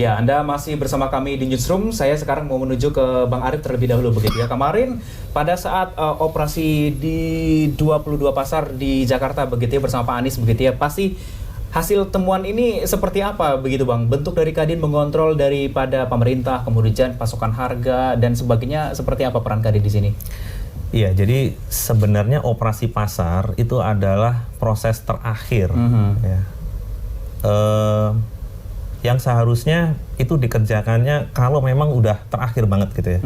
Ya, Anda masih bersama kami di Newsroom. Saya sekarang mau menuju ke Bang Arif terlebih dahulu begitu ya. Kemarin pada saat operasi di 22 pasar di Jakarta begitu ya bersama Pak Anies begitu ya. Pasti hasil temuan ini seperti apa begitu Bang? Bentuk dari Kadin mengontrol daripada pemerintah, kemudian pasokan harga dan sebagainya, seperti apa peran Kadin di sini? Iya, jadi sebenarnya operasi pasar itu adalah proses terakhir ya. Yang seharusnya itu dikerjakannya kalau memang udah terakhir banget gitu ya.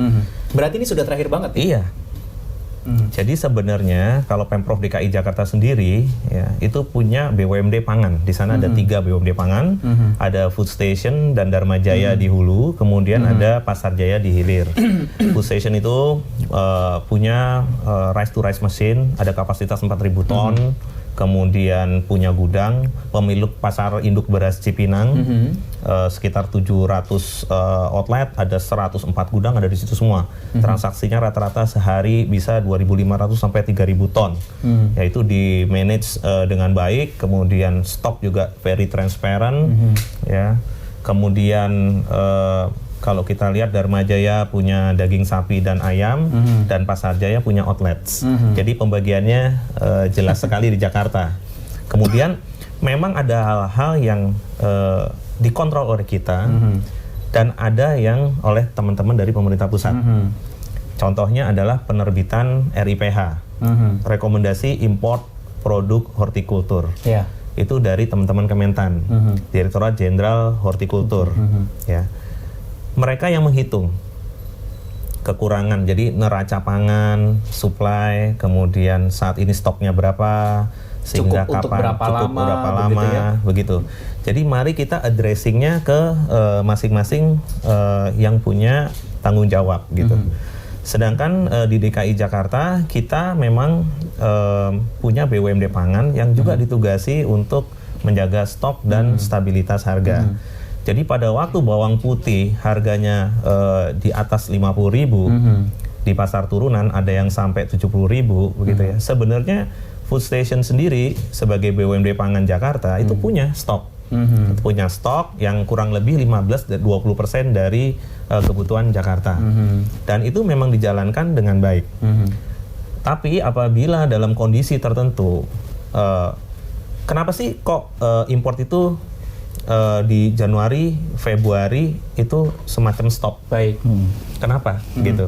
Berarti ini sudah terakhir banget? Iya. Jadi sebenarnya kalau Pemprov DKI Jakarta sendiri ya itu punya BUMD pangan. Di sana ada 3 BUMD pangan, ada Food Station dan Dharma Jaya di hulu, kemudian ada Pasar Jaya di hilir. Food Station itu punya rice to rice machine, ada kapasitas 4.000 ton. Kemudian punya gudang, pemilik pasar induk beras Cipinang, sekitar 700 outlet, ada 104 gudang ada di situ semua. Transaksinya rata-rata sehari bisa 2.500 sampai 3.000 ton. Yaitu di manage dengan baik, kemudian stok juga very transparent, ya. Kemudian kalau kita lihat Dharma Jaya punya daging sapi dan ayam, dan Pasar Jaya punya outlets. Jadi pembagiannya jelas sekali di Jakarta. Kemudian memang ada hal-hal yang dikontrol oleh kita, dan ada yang oleh teman-teman dari pemerintah pusat. Contohnya adalah penerbitan RIPH, rekomendasi import produk hortikultur. Itu dari teman-teman Kementan, Direktorat Jenderal Hortikultur. Ya. Mereka yang menghitung kekurangan, jadi neraca pangan, supply, kemudian saat ini stoknya berapa, sehingga cukup kapan, berapa cukup lama, berapa lama, begitu. Jadi mari kita addressingnya ke masing-masing yang punya tanggung jawab, gitu. Sedangkan di DKI Jakarta kita memang punya BUMD pangan yang juga ditugasi untuk menjaga stok dan stabilitas harga. Jadi pada waktu bawang putih harganya di atas 50.000, di pasar turunan ada yang sampai 70.000 begitu ya. Sebenarnya Food Station sendiri sebagai BUMD pangan Jakarta itu punya stok. Punya stok yang kurang lebih 15-20% dari kebutuhan Jakarta. Dan itu memang dijalankan dengan baik. Tapi apabila dalam kondisi tertentu, kenapa sih kok import itu di Januari, Februari itu semacam stop? Baik. Kenapa? Gitu.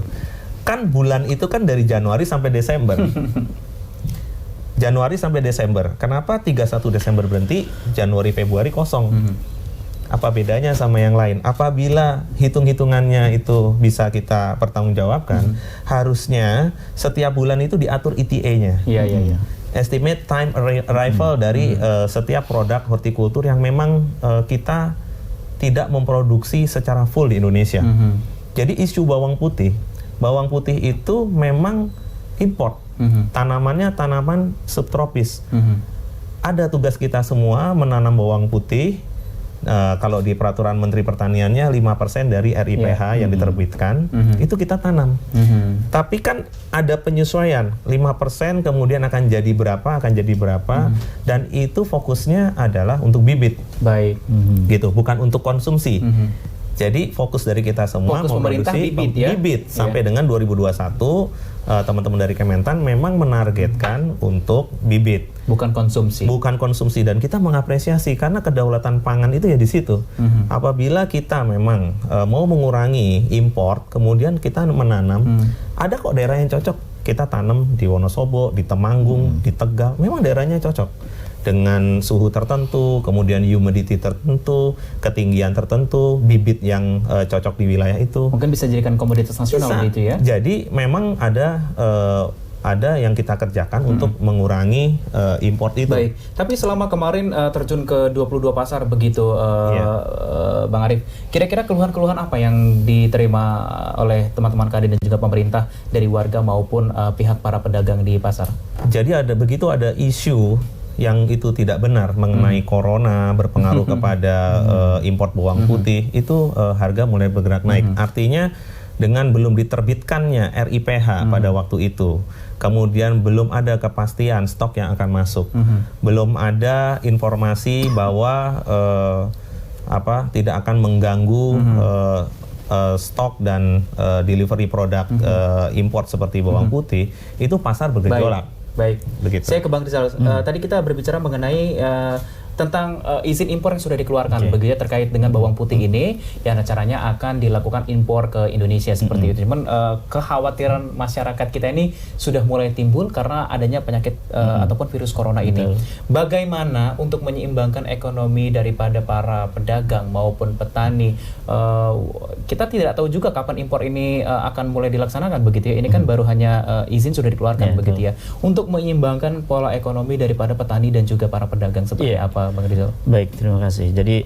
Kan bulan itu kan dari Januari sampai Desember. Januari sampai Desember. Kenapa 31 Desember berhenti, Januari, Februari kosong? Apa bedanya sama yang lain? Apabila hitung-hitungannya itu bisa kita pertanggungjawabkan, harusnya setiap bulan itu diatur ETA-nya. Iya. Estimate time arrival dari setiap produk hortikultur yang memang kita tidak memproduksi secara full di Indonesia. Jadi isu bawang putih itu memang import. Tanamannya tanaman subtropis. Ada tugas kita semua menanam bawang putih. Kalau di peraturan Menteri Pertaniannya 5% dari RIPH yang diterbitkan itu kita tanam. Tapi kan ada penyesuaian, 5% kemudian akan jadi berapa, dan itu fokusnya adalah untuk bibit. Baik. Gitu, bukan untuk konsumsi. Jadi fokus dari kita semua memproduksi bibit sampai dengan 2021. Teman-teman dari Kementan memang menargetkan untuk bibit, bukan konsumsi, dan kita mengapresiasi karena kedaulatan pangan itu ya di situ. Apabila kita memang mau mengurangi import, kemudian kita menanam, ada kok daerah yang cocok kita tanam di Wonosobo, di Temanggung, di Tegal, memang daerahnya cocok dengan suhu tertentu, kemudian humidity tertentu, ketinggian tertentu, bibit yang cocok di wilayah itu. Mungkin bisa jadikan komoditas nasional gitu ya. Jadi memang ada yang kita kerjakan untuk mengurangi import itu. Baik, tapi selama kemarin terjun ke 22 pasar begitu, Bang Arif, kira-kira keluhan-keluhan apa yang diterima oleh teman-teman Kadin dan juga pemerintah dari warga maupun pihak para pedagang di pasar? Jadi ada isu yang itu tidak benar mengenai corona berpengaruh kepada import bawang putih, itu harga mulai bergerak naik. Artinya dengan belum diterbitkannya RIPH pada waktu itu, kemudian belum ada kepastian stok yang akan masuk, belum ada informasi bahwa tidak akan mengganggu stok dan delivery produk import seperti bawang putih, itu pasar bergejolak. Baik. Begitu. Saya ke Bang Rizal. Tadi kita berbicara mengenai tentang izin impor yang sudah dikeluarkan begitu ya, terkait dengan bawang putih ini yang caranya akan dilakukan impor ke Indonesia seperti itu. Cuman kekhawatiran masyarakat kita ini sudah mulai timbul karena adanya penyakit ataupun virus corona ini. Bagaimana untuk menyeimbangkan ekonomi daripada para pedagang maupun petani? Kita tidak tahu juga kapan impor ini akan mulai dilaksanakan begitu ya. Ini kan baru hanya izin sudah dikeluarkan begitu ya. Untuk menyeimbangkan pola ekonomi daripada petani dan juga para pedagang seperti apa, Bang Rizal? Baik, terima kasih. Jadi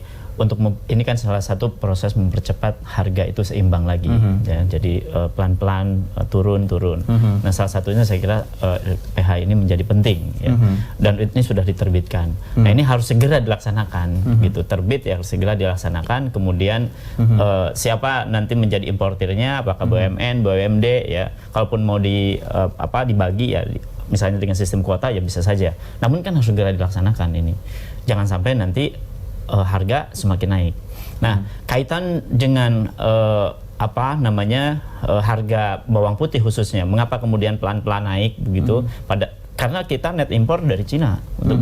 ini kan salah satu proses mempercepat harga itu seimbang lagi. Ya, jadi pelan-pelan turun. Nah, salah satunya saya kira PH ini menjadi penting. Ya. Dan ini sudah diterbitkan. Nah, ini harus segera dilaksanakan. Gitu. Terbit ya harus segera dilaksanakan. Kemudian siapa nanti menjadi importirnya? Apakah BUMN, BUMD? Ya, kalaupun mau dibagi ya, misalnya dengan sistem kuota ya bisa saja. Namun kan harus segera dilaksanakan ini. Jangan sampai nanti harga semakin naik. Nah, kaitan dengan harga bawang putih khususnya, mengapa kemudian pelan-pelan naik begitu? Karena kita net impor dari Cina untuk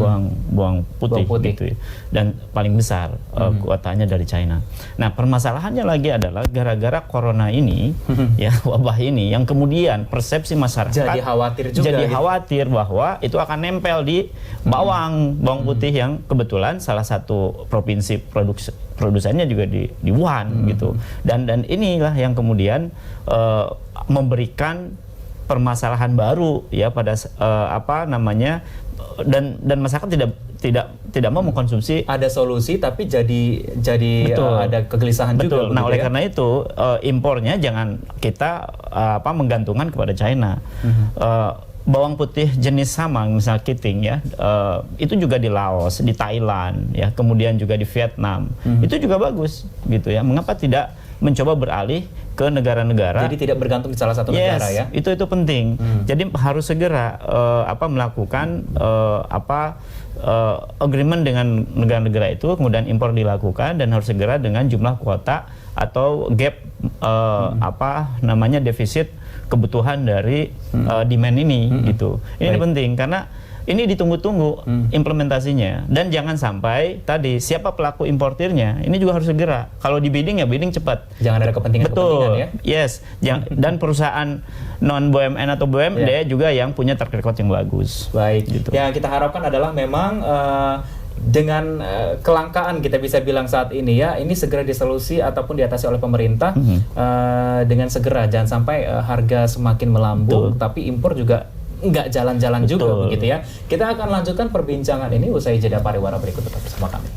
bawang putih. Gitu ya. Dan paling besar kuotanya dari China. Nah, permasalahannya lagi adalah gara-gara corona ini, ya wabah ini, yang kemudian persepsi masyarakat jadi khawatir juga. Jadi khawatir bahwa itu akan nempel di bawang putih yang kebetulan salah satu provinsi produsennya juga di Wuhan gitu. Dan inilah yang kemudian memberikan permasalahan baru ya pada dan masyarakat tidak mau mengkonsumsi. Ada solusi tapi jadi ada kegelisahan juga. Nah, oleh karena itu impornya jangan kita menggantungkan kepada China. Bawang putih jenis sama, misalnya Kiting ya, itu juga di Laos, di Thailand, ya, kemudian juga di Vietnam, itu juga bagus, gitu ya. Mengapa tidak mencoba beralih ke negara-negara? Jadi tidak bergantung di salah satu negara ya. Itu penting. Jadi harus segera melakukan agreement dengan negara-negara itu, kemudian impor dilakukan dan harus segera dengan jumlah kuota atau gap defisit kebutuhan dari demand ini gitu. Ini penting karena ini ditunggu-tunggu implementasinya, dan jangan sampai tadi siapa pelaku importirnya ini juga harus segera. Kalau di bidding ya bidding cepat. Jangan ada kepentingan ya. Yes. Dan perusahaan non BUMN atau BUMD juga yang punya track record yang bagus. Baik. Gitu. Yang kita harapkan adalah memang dengan kelangkaan kita bisa bilang saat ini ya, ini segera disolusi ataupun diatasi oleh pemerintah dengan segera. Jangan sampai harga semakin melambung, tapi impor juga nggak jalan-jalan juga begitu ya. Kita akan lanjutkan perbincangan ini usai jeda pariwara berikut, tetap bersama kami.